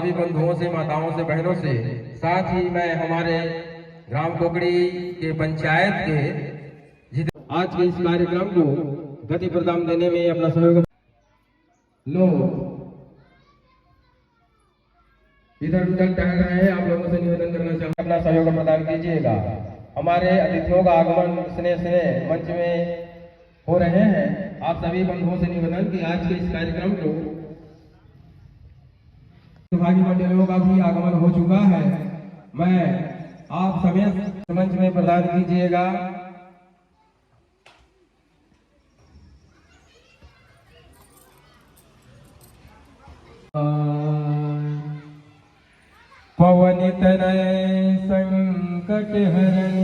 सभी बंधुओं से, माताओं से, बहनों से, साथ ही मैं हमारे ग्राम कोकड़ी के पंचायत के आज के इस कार्यक्रम को गति प्रदान देने में अपना सहयोग लो इधर उधर टहल रहे हैं, आप लोगों से निवेदन करना चाहूंगा अपना सहयोग प्रदान कीजिएगा। हमारे अतिथियों का आगमन स्नेह मंच में हो रहे हैं। आप सभी बंधुओं से निवेदन कि आज के इस कार्यक्रम को विभागीय मंडलियों का भी आगमन हो चुका है। मैं आप समेत मंच में प्रदान कीजिएगा। पवन तनय संकट हरण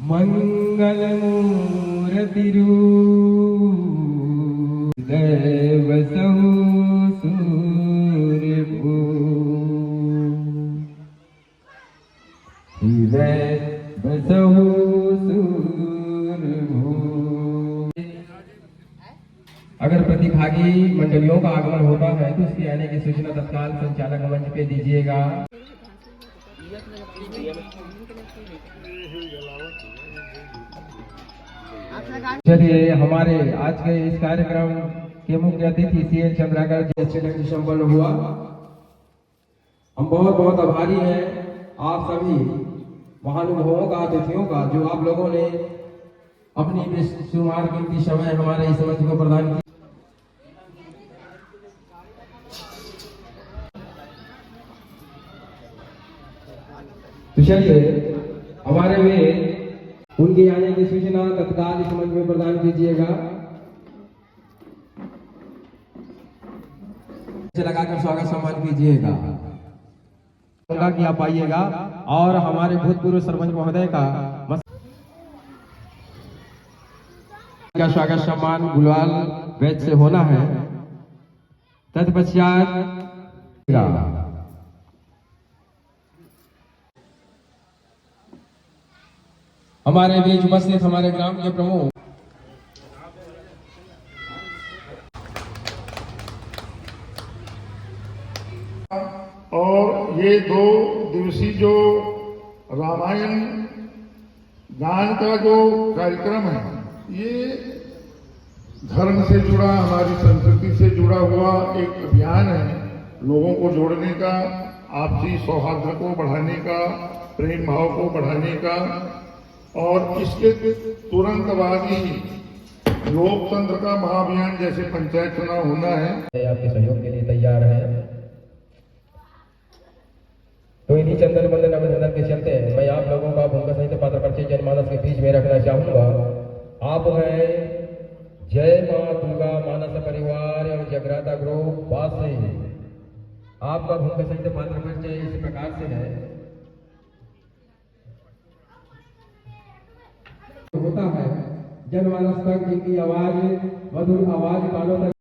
मंगल मूर्ति रूप देव अगर प्रतिभागी मंडलियों का आगमन होता है तो उसके आने की सूचना तत्काल संचालक मंच पे दीजिएगा। चलिए, हमारे आज के इस कार्यक्रम के मुख्य अतिथि CL चंद्राकर जी अच्छे ढंग से संपन्न हुआ। हम बहुत बहुत आभारी हैं आप सभी महानुभावों का, अतिथियों का, जो आप लोगों ने अपनी बेशुमार कीमती समय हमारे इस मंच को प्रदान किया। तो चलिए, हमारे में उनके आने की सूचना तत्काल इस मंच में प्रदान कीजिएगा। लगाकर स्वागत सम्मान कीजिएगा कि आप आइएगा और हमारे भूतपूर्व सरपंच महोदय का स्वागत सम्मान गुलाल बैच से होना है। तत्पश्चात हमारे बीच उपस्थित हमारे ग्राम के प्रमुख और ये 2 दिवसीय जो रामायण गान का जो कार्यक्रम है, ये धर्म से जुड़ा, हमारी संस्कृति से जुड़ा हुआ एक अभियान है। लोगों को जोड़ने का, आपसी सौहार्द को बढ़ाने का, प्रेम भाव को बढ़ाने का, और इसके तुरंत बाद ही लोकतंत्र का महाअभियान जैसे पंचायत चुनाव होना है। आपके सहयोग के लिए तैयार है। तो इन्हीं चंदन बंदन अभिनंदन के चलते मैं आप लोगों का भूमिका सहित पात्र परिचय जनमानस के बीच में रखना चाहूंगा। आप हैं जय मां दुर्गा मानस परिवार एवं जगराता ग्रुप वासी। आपका भूमिका सहित पात्र परिचय इस प्रकार से है। होता है जनमानस तक इनकी आवाज, मधुर आवाज कानों तक